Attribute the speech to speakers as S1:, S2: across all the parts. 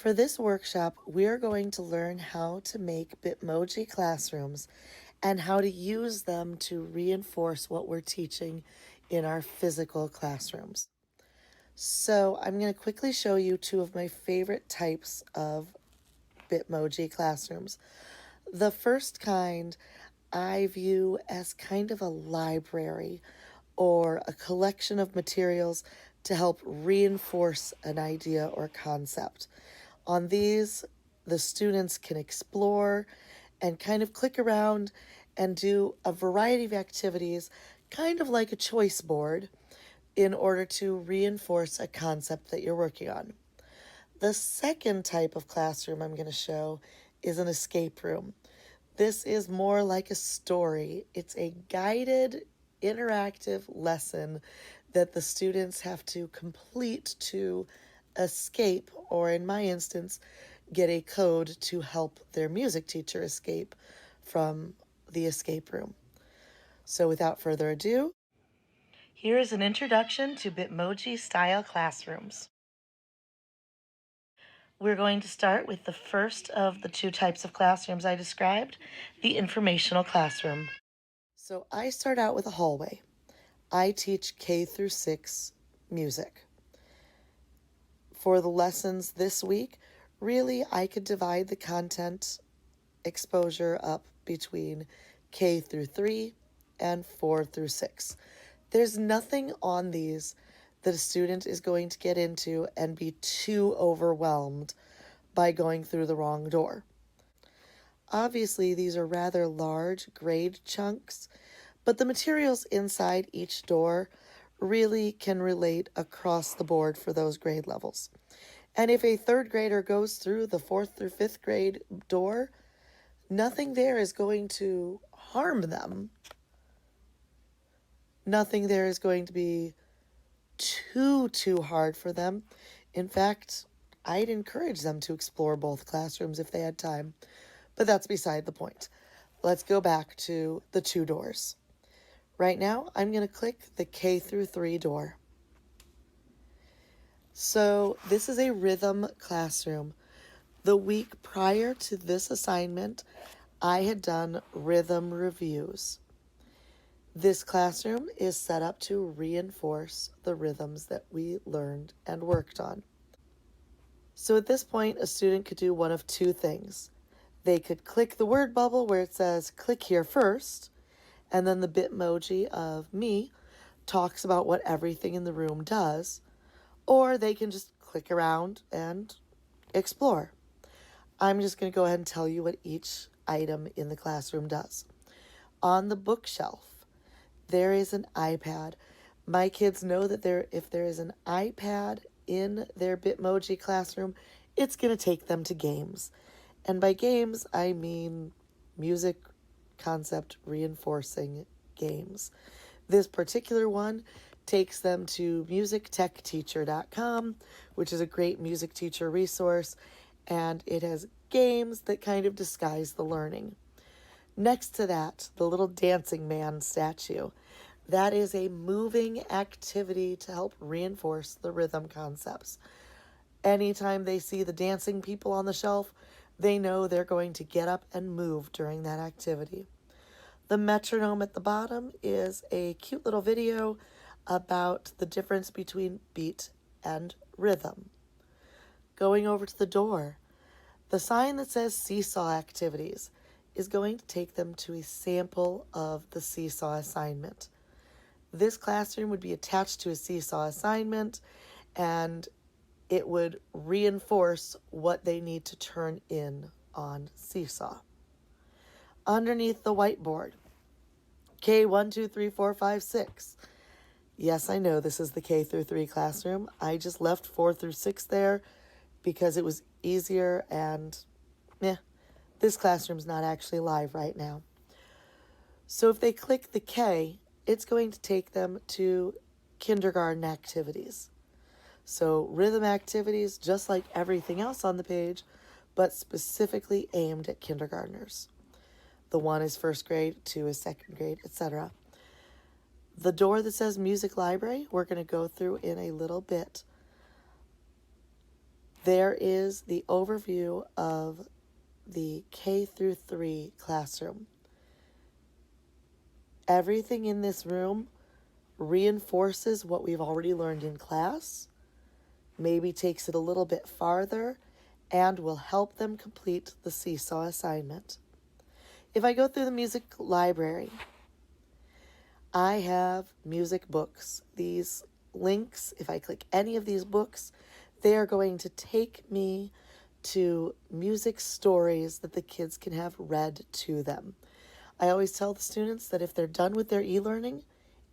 S1: For this workshop, we are going to learn how to make Bitmoji classrooms and how to use them to reinforce what we're teaching in our physical classrooms. So I'm going to quickly show you two of my favorite types of Bitmoji classrooms. The first kind I view as kind of a library or a collection of materials to help reinforce an idea or concept. On these, the students can explore and kind of click around and do a variety of activities, kind of like a choice board, in order to reinforce a concept that you're working on. The second type of classroom I'm going to show is an escape room. This is more like a story. It's a guided, interactive lesson that the students have to complete to escape, or in my instance, get a code to help their music teacher escape from the escape room. So without further ado, here is an introduction to Bitmoji style classrooms. We're going to start with the first of the two types of classrooms I described, the Informational Classroom. So I start out with a hallway. I teach K through 6 music. For the lessons this week, really I could divide the content exposure up between K through 3 and 4 through 6. There's nothing on these that a student is going to get into and be too overwhelmed by going through the wrong door. Obviously, these are rather large grade chunks, but the materials inside each door really can relate across the board for those grade levels. And if a third grader goes through the 4th through 5th grade door, nothing there is going to harm them. Nothing there is going to be too hard for them. In fact, I'd encourage them to explore both classrooms if they had time, but that's beside the point. Let's go back to the 2 doors. Right now, I'm going to click the K through 3 door. So this is a rhythm classroom. The week prior to this assignment, I had done rhythm reviews. This classroom is set up to reinforce the rhythms that we learned and worked on. So at this point, a student could do one of 2 things. They could click the word bubble where it says click here first, and then the Bitmoji of me talks about what everything in the room does, or they can just click around and explore. I'm just going to go ahead and tell you what each item in the classroom does. On the bookshelf, there is an iPad. My kids know that if there is an iPad in their Bitmoji classroom, it's going to take them to games. And by games, I mean music concept reinforcing games. This particular one takes them to musictechteacher.com, which is a great music teacher resource, and it has games that kind of disguise the learning. Next to that, the little dancing man statue. That is a moving activity to help reinforce the rhythm concepts. Anytime they see the dancing people on the shelf, they know they're going to get up and move during that activity. The metronome at the bottom is a cute little video about the difference between beat and rhythm. Going over to the door, the sign that says seesaw activities is going to take them to a sample of the seesaw assignment. This classroom would be attached to a seesaw assignment, and it would reinforce what they need to turn in on seesaw. Underneath the whiteboard, K 1, 2, 3, 4, 5, 6. Yes, I know this is the K through 3 classroom. I just left 4 through 6 there because it was easier, and this classroom's not actually live right now. So if they click the K, it's going to take them to kindergarten activities. So rhythm activities, just like everything else on the page, but specifically aimed at kindergartners. The 1 is first grade, 2 is second grade, etc. The door that says music library, we're going to go through in a little bit. There is the overview of the K through 3 classroom. Everything in this room reinforces what we've already learned in class, maybe takes it a little bit farther, and will help them complete the seesaw assignment. If I go through the music library, I have music books. These links, if I click any of these books, they are going to take me to music stories that the kids can have read to them. I always tell the students that if they're done with their e-learning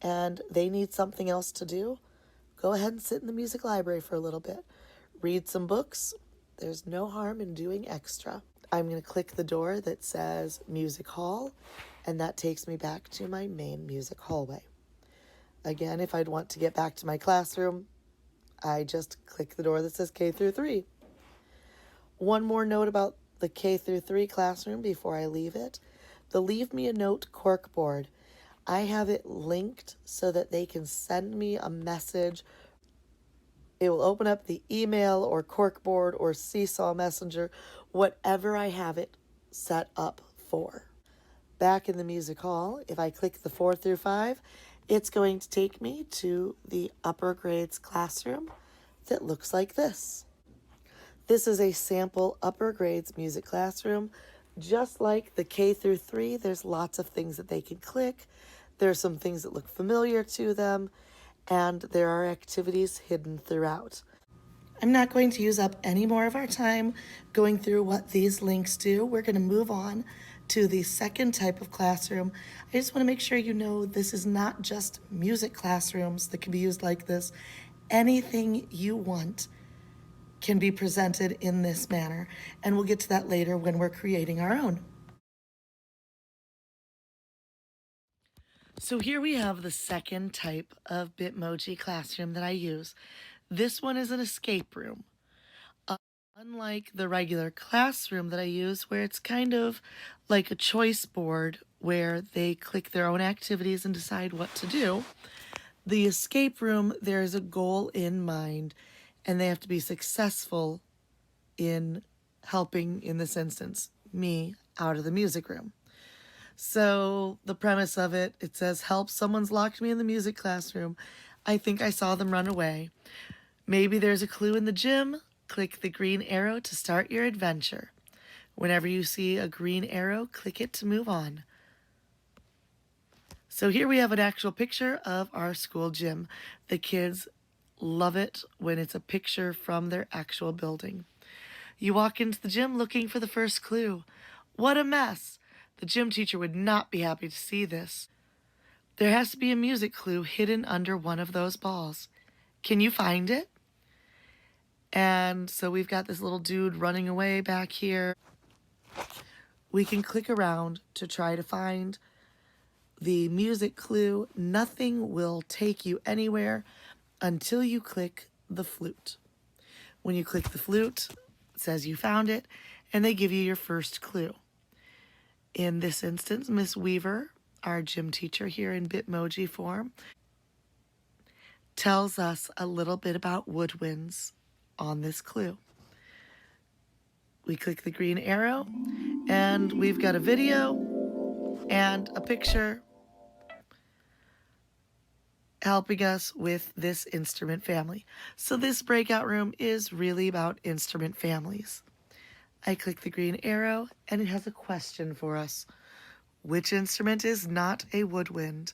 S1: and they need something else to do, go ahead and sit in the music library for a little bit. Read some books. There's no harm in doing extra. I'm going to click the door that says Music Hall, and that takes me back to my main music hallway. Again, if I'd want to get back to my classroom, I just click the door that says K through 3. One more note about the K through 3 classroom before I leave it. The Leave Me a Note corkboard, I have it linked so that they can send me a message. It will open up the email or corkboard or seesaw messenger, whatever I have it set up for. Back in the music hall, if I click the 4 through 5, it's going to take me to the upper grades classroom that looks like this. This is a sample upper grades music classroom. Just like the K through 3, there's lots of things that they can click. There's some things that look familiar to them, and there are activities hidden throughout. I'm not going to use up any more of our time going through what these links do. We're going to move on to the second type of classroom. I just want to make sure you know this is not just music classrooms that can be used like this. Anything you want can be presented in this manner, and we'll get to that later when we're creating our own. So here we have the second type of Bitmoji Classroom that I use. This one is an escape room. Unlike the regular classroom that I use, where it's kind of like a choice board where they click their own activities and decide what to do, the escape room, there is a goal in mind, and they have to be successful in helping, in this instance, me out of the music room. So the premise of it, it says, help, someone's locked me in the music classroom. I think I saw them run away. Maybe there's a clue in the gym. Click the green arrow to start your adventure. Whenever you see a green arrow, click it to move on. So here we have an actual picture of our school gym. The kids love it when it's a picture from their actual building. You walk into the gym looking for the first clue. What a mess! The gym teacher would not be happy to see this. There has to be a music clue hidden under one of those balls. Can you find it? And so we've got this little dude running away back here. We can click around to try to find the music clue. Nothing will take you anywhere until you click the flute. When you click the flute, it says you found it, and they give you your first clue. In this instance, Miss Weaver, our gym teacher here in Bitmoji form, tells us a little bit about woodwinds on this clue. We click the green arrow, and we've got a video and a picture helping us with this instrument family. So this breakout room is really about instrument families. I click the green arrow, and it has a question for us. Which instrument is not a woodwind?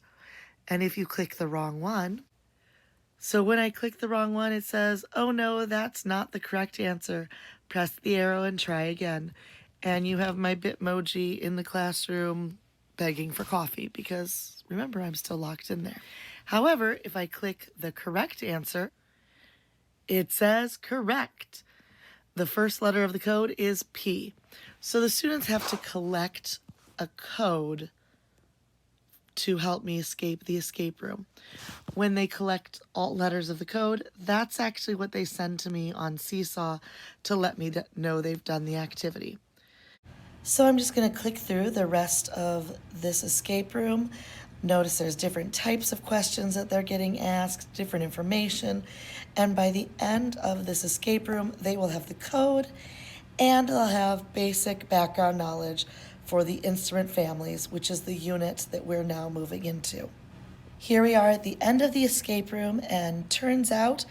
S1: And if you click the wrong one, so when I click the wrong one, it says, oh no, that's not the correct answer. Press the arrow and try again. And you have my Bitmoji in the classroom begging for coffee because remember, I'm still locked in there. However, if I click the correct answer, it says correct. The first letter of the code is P. So the students have to collect a code to help me escape the escape room. When they collect all letters of the code, that's actually what they send to me on Seesaw to let me know they've done the activity. So I'm just going to click through the rest of this escape room. Notice there's different types of questions that they're getting asked, different information, and by the end of this escape room, they will have the code and they'll have basic background knowledge for the instrument families, which is the unit that we're now moving into. Here we are at the end of the escape room, and turns out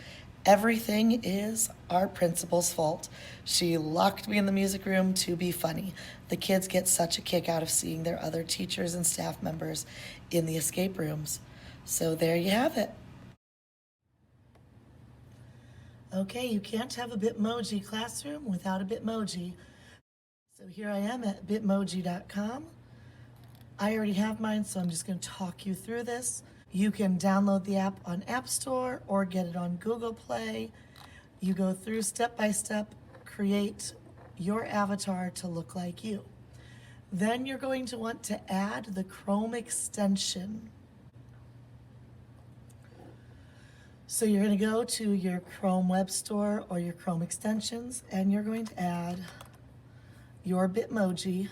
S1: everything is our principal's fault. She locked me in the music room to be funny. The kids get such a kick out of seeing their other teachers and staff members in the escape rooms. So there you have it. Okay, you can't have a Bitmoji classroom without a Bitmoji. So here I am at bitmoji.com. I already have mine, so I'm just going to talk you through this. You can download the app on App Store or get it on Google Play. You go through step by step, create your avatar to look like you. Then you're going to want to add the Chrome extension. So you're going to go to your Chrome Web Store or your Chrome extensions, and you're going to add your Bitmoji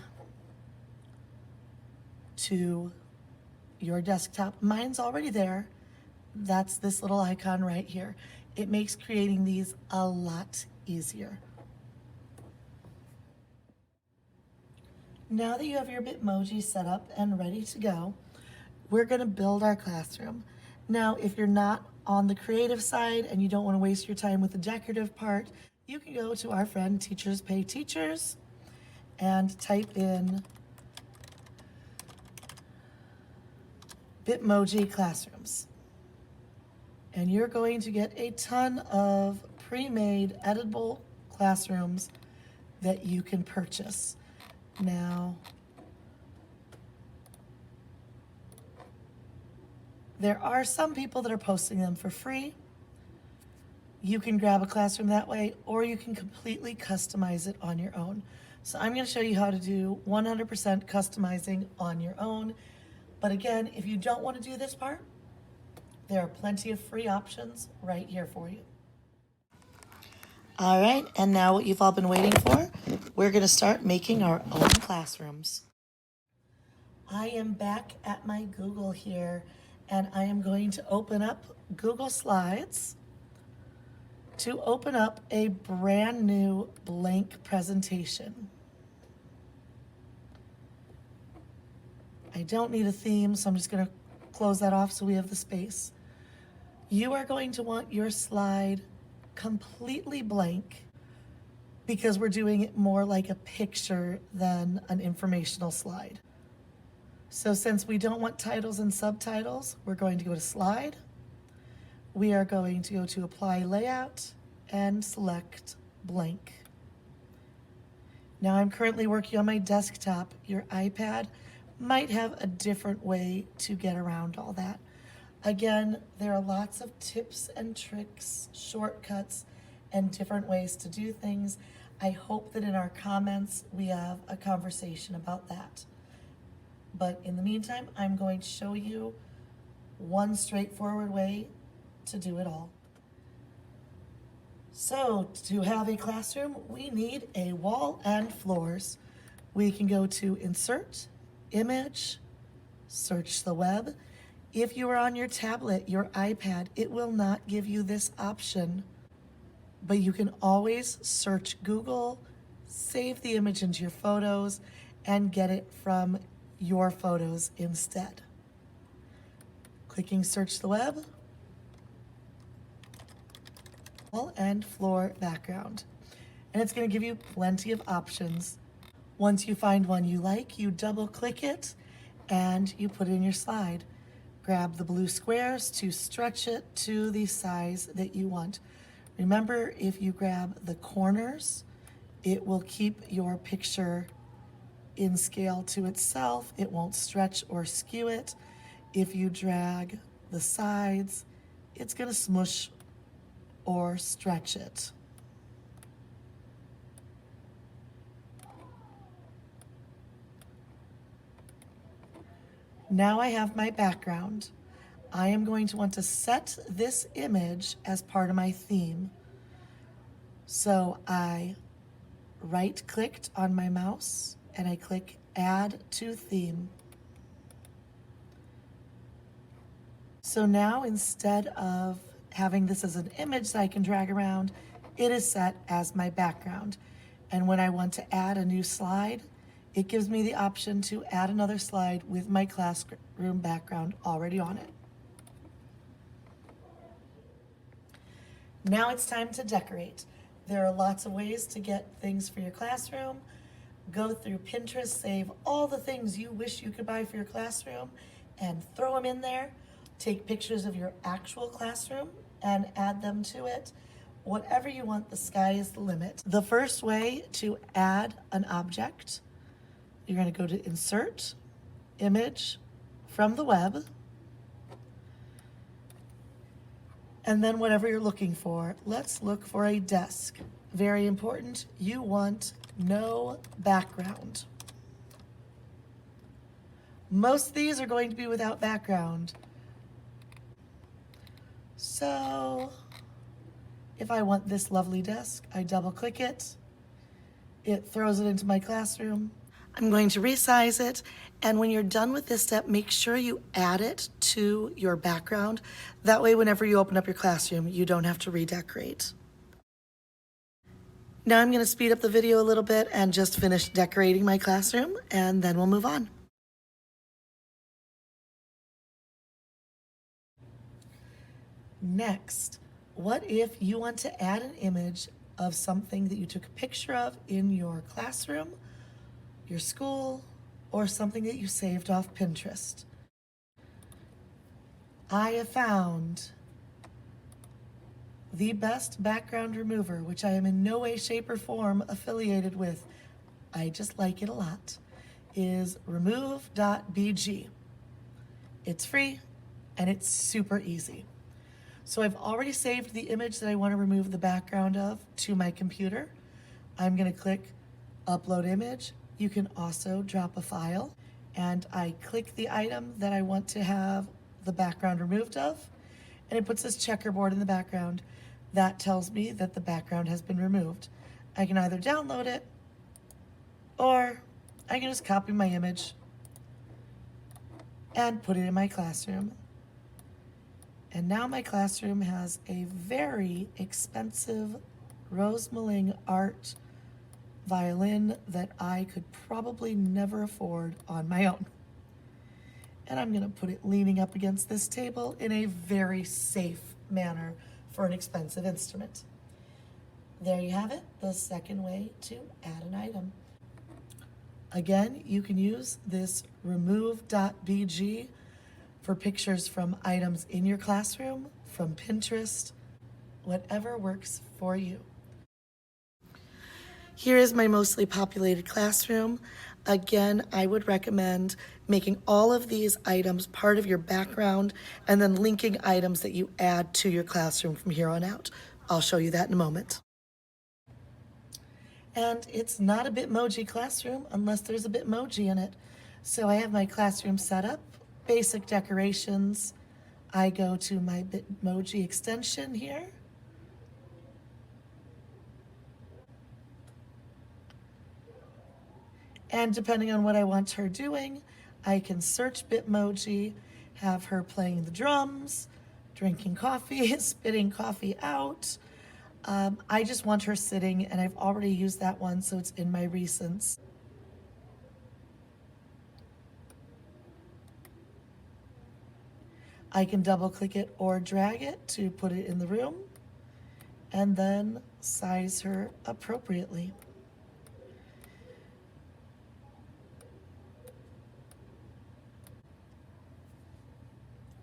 S1: to your desktop. Mine's already there. That's this little icon right here. It makes creating these a lot easier. Now that you have your Bitmoji set up and ready to go, we're going to build our classroom. Now, if you're not on the creative side and you don't want to waste your time with the decorative part, you can go to our friend Teachers Pay Teachers and type in Bitmoji Classrooms. And you're going to get a ton of pre-made editable classrooms that you can purchase. Now, there are some people that are posting them for free. You can grab a classroom that way, or you can completely customize it on your own. So I'm going to show you how to do 100% customizing on your own. But again, if you don't want to do this part, there are plenty of free options right here for you. All right, and now what you've all been waiting for, we're going to start making our own classrooms. I am back at my Google here, and I am going to open up Google Slides to open up a brand new blank presentation. I don't need a theme, so I'm just going to close that off so we have the space. You are going to want your slide completely blank because we're doing it more like a picture than an informational slide. So since we don't want titles and subtitles, we're going to go to Slide. We are going to go to Apply Layout and select Blank. Now I'm currently working on my desktop. Your iPad might have a different way to get around all that. Again, there are lots of tips and tricks, shortcuts, and different ways to do things. I hope that in our comments we have a conversation about that. But in the meantime, I'm going to show you one straightforward way to do it all. So to have a classroom, we need a wall and floors. We can go to Insert, Image, Search the Web. If you are on your tablet, your iPad, it will not give you this option, but you can always search Google, save the image into your photos, and get it from your photos instead. Clicking Search the Web, wall and floor background. And it's going to give you plenty of options. Once you find one you like, you double click it and you put it in your slide. Grab the blue squares to stretch it to the size that you want. Remember, if you grab the corners, it will keep your picture in scale to itself. It won't stretch or skew it. If you drag the sides, it's going to smush or stretch it. Now I have my background. I am going to want to set this image as part of my theme. So I right-clicked on my mouse and I click Add to Theme. So now instead of having this as an image that I can drag around, it is set as my background. And when I want to add a new slide, it gives me the option to add another slide with my classroom background already on it. Now it's time to decorate. There are lots of ways to get things for your classroom. Go through Pinterest, save all the things you wish you could buy for your classroom and throw them in there. Take pictures of your actual classroom and add them to it. Whatever you want, the sky is the limit. The first way to add an object, you're going to go to Insert, Image from the web, and then whatever you're looking for. Let's look for a desk. Very important, you want no background. Most of these are going to be without background. So if I want this lovely desk, I double click it. It throws it into my classroom. I'm going to resize it, and when you're done with this step, make sure you add it to your background. That way, whenever you open up your classroom, you don't have to redecorate. Now I'm going to speed up the video a little bit and just finish decorating my classroom, and then we'll move on. Next, what if you want to add an image of something that you took a picture of in your classroom, your school, or something that you saved off Pinterest? I have found the best background remover, which I am in no way, shape, or form affiliated with. I just like it a lot, is remove.bg. It's free and it's super easy. So I've already saved the image that I want to remove the background of to my computer. I'm going to click Upload Image. You can also drop a file, and I click the item that I want to have the background removed of, and it puts this checkerboard in the background. That tells me that the background has been removed. I can either download it, or I can just copy my image and put it in my classroom. And now my classroom has a very expensive Rose Maling art violin that I could probably never afford on my own. And I'm going to put it leaning up against this table in a very safe manner for an expensive instrument. There you have it, the second way to add an item. Again, you can use this remove.bg for pictures from items in your classroom, from Pinterest, whatever works for you. Here is my mostly populated classroom. Again, I would recommend making all of these items part of your background and then linking items that you add to your classroom from here on out. I'll show you that in a moment. And it's not a Bitmoji Classroom unless there's a Bitmoji in it. So I have my classroom set up, basic decorations. I go to my Bitmoji extension here. And depending on what I want her doing, I can search Bitmoji, have her playing the drums, drinking coffee, spitting coffee out. I just want her sitting, and I've already used that one, so it's in my recents. I can double click it or drag it to put it in the room, and then size her appropriately.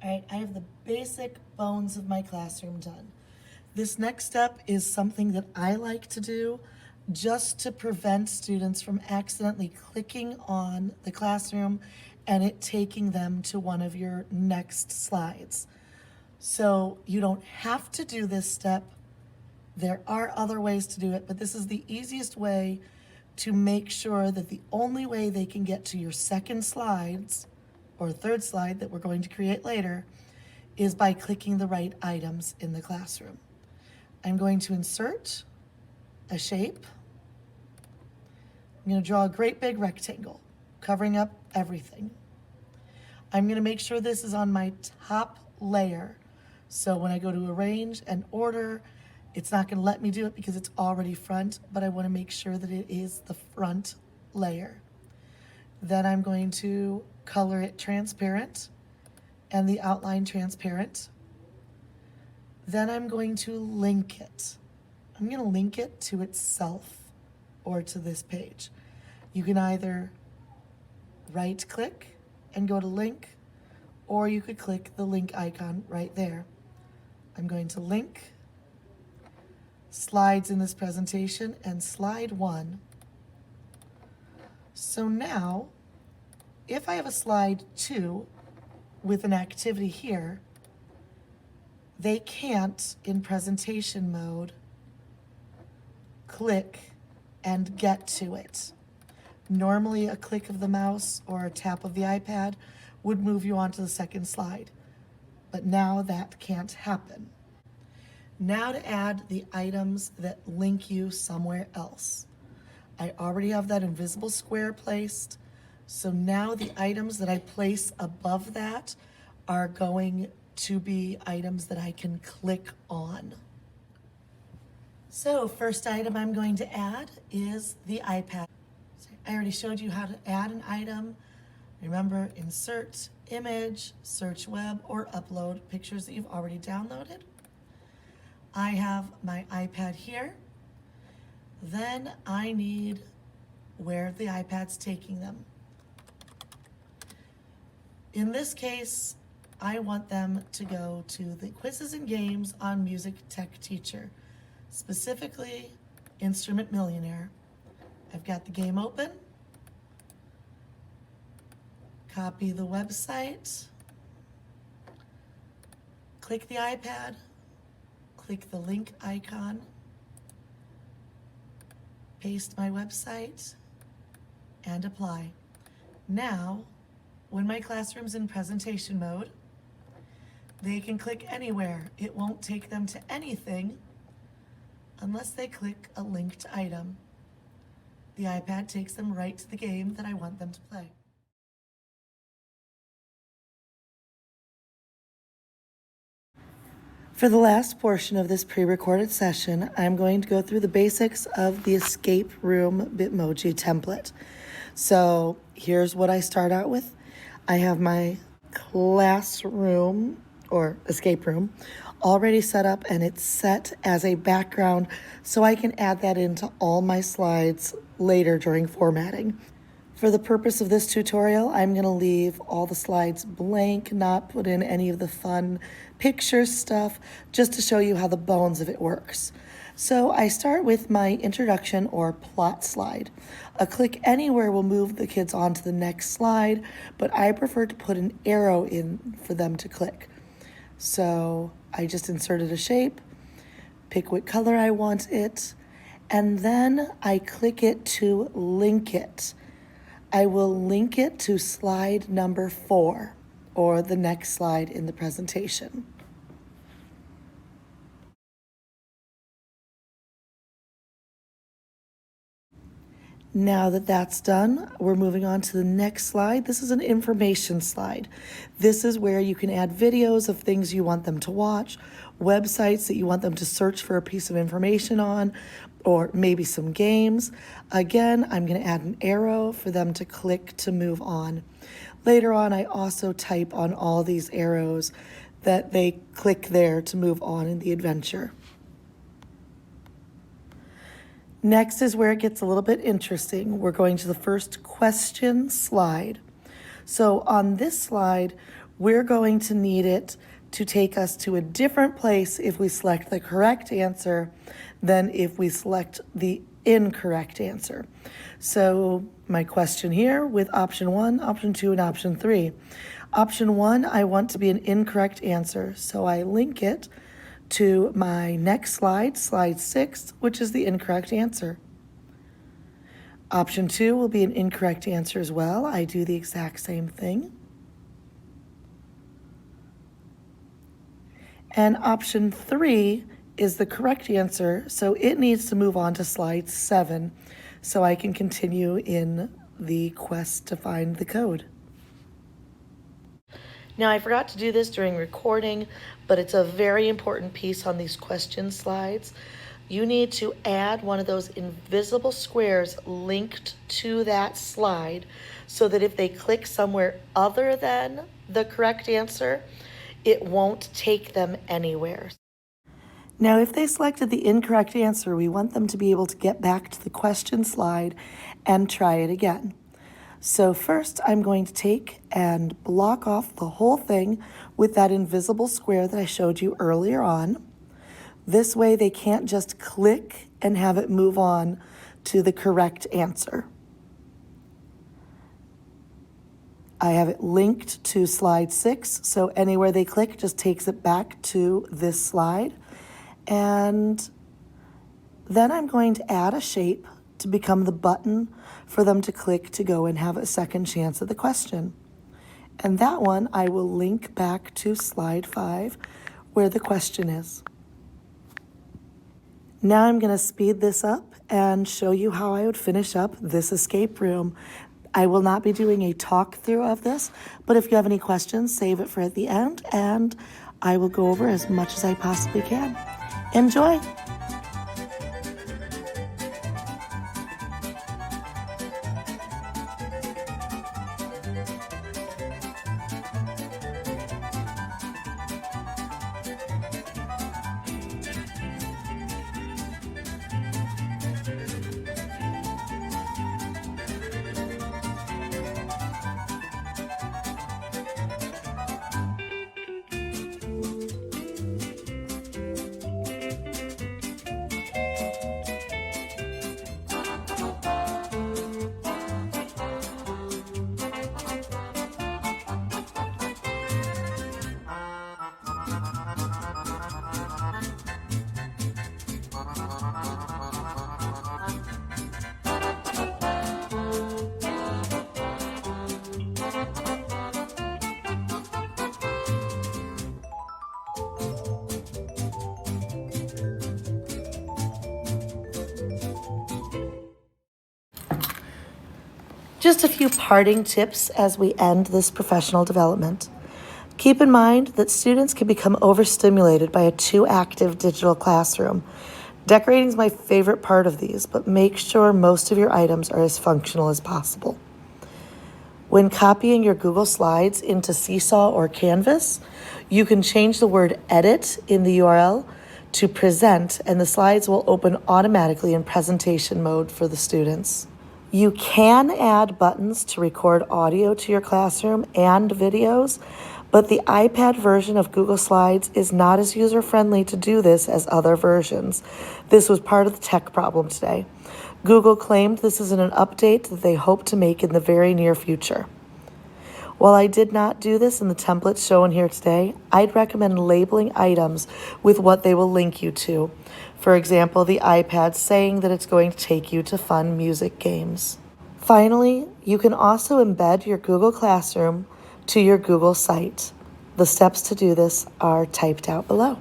S1: All right, I have the basic bones of my classroom done. This next step is something that I like to do. just to prevent students from accidentally clicking on the classroom and it taking them to one of your next slides. So you don't have to do this step. There are other ways to do it, but this is the easiest way to make sure that the only way they can get to your second slides or third slide that we're going to create later is by clicking the right items in the classroom. I'm going to insert a shape. I'm going to draw a great big rectangle covering up everything. I'm going to make sure this is on my top layer. So when I go to arrange and order, it's not going to let me do it because it's already front, but I want to make sure that it is the front layer. Then I'm going to color it transparent and the outline transparent. Then I'm going to link it. I'm going to link it to itself or to this page. You can either right click and go to link, or you could click the link icon right there. I'm going to link slides in this presentation and slide 1. So now, if I have a slide 2 with an activity here, they can't, in presentation mode, click and get to it. Normally, a click of the mouse or a tap of the iPad would move you on to the second slide, but now that can't happen. Now to add the items that link you somewhere else. I already have that invisible square placed, so now the items that I place above that are going to be items that I can click on. So first item I'm going to add is the iPad. I already showed you how to add an item. Remember, insert image, search web, or upload pictures that you've already downloaded. I have my iPad here. Then I need where the iPad's taking them. In this case, I want them to go to the quizzes and games on Music Tech Teacher, specifically Instrument Millionaire. I've got the game open. Copy the website. Click the iPad. Click the link icon. Paste my website and apply. Now, when my classroom's in presentation mode, they can click anywhere. It won't take them to anything unless they click a linked item. The iPad takes them right to the game that I want them to play. For the last portion of this pre-recorded session, I'm going to go through the basics of the escape room Bitmoji template. So here's what I start out with. I have my classroom or escape room already set up, and it's set as a background so I can add that into all my slides later during formatting. For the purpose of this tutorial, I'm going to leave all the slides blank, not put in any of the fun picture stuff, just to show you how the bones of it works. So I start with my introduction or plot slide. A click anywhere will move the kids on to the next slide, but I prefer to put an arrow in for them to click. So I just inserted a shape, pick what color I want it, and then I click it to link it. I will link it to slide number 4, or the next slide in the presentation. Now that that's done, we're moving on to the next slide. This is an information slide. This is where you can add videos of things you want them to watch, websites that you want them to search for a piece of information on, or maybe some games. Again, I'm going to add an arrow for them to click to move on. Later on, I also type on all these arrows that they click there to move on in the adventure. Next is where it gets a little bit interesting. We're going to the first question slide. So on this slide, we're going to need it to take us to a different place if we select the correct answer than if we select the incorrect answer. So my question here with option 1, option 2, and option 3. Option 1, I want to be an incorrect answer, so I link it to my next slide, slide 6, which is the incorrect answer. Option 2 will be an incorrect answer as well. I do the exact same thing. And option 3 is the correct answer, so it needs to move on to slide 7 so I can continue in the quest to find the code. Now, I forgot to do this during recording, but it's a very important piece on these question slides. You need to add one of those invisible squares linked to that slide so that if they click somewhere other than the correct answer, it won't take them anywhere. Now, if they selected the incorrect answer, we want them to be able to get back to the question slide and try it again. So first, I'm going to take and block off the whole thing with that invisible square that I showed you earlier on. This way, they can't just click and have it move on to the correct answer. I have it linked to slide 6, so anywhere they click just takes it back to this slide. And then I'm going to add a shape to become the button for them to click to go and have a second chance at the question. And that one I will link back to slide 5 where the question is. Now I'm going to speed this up and show you how I would finish up this escape room. I will not be doing a talk through of this, but if you have any questions, save it for at the end, and I will go over as much as I possibly can. Enjoy! Just a few parting tips as we end this professional development. Keep in mind that students can become overstimulated by a too active digital classroom. Decorating is my favorite part of these, but make sure most of your items are as functional as possible. When copying your Google Slides into Seesaw or Canvas, you can change the word edit in the URL to present, and the slides will open automatically in presentation mode for the students. You can add buttons to record audio to your classroom and videos, but the iPad version of Google Slides is not as user-friendly to do this as other versions. This was part of the tech problem today. Google claimed this is an update that they hope to make in the very near future. While I did not do this in the templates shown here today, I'd recommend labeling items with what they will link you to. For example, the iPad saying that it's going to take you to fun music games. Finally, you can also embed your Google Classroom to your Google site. The steps to do this are typed out below.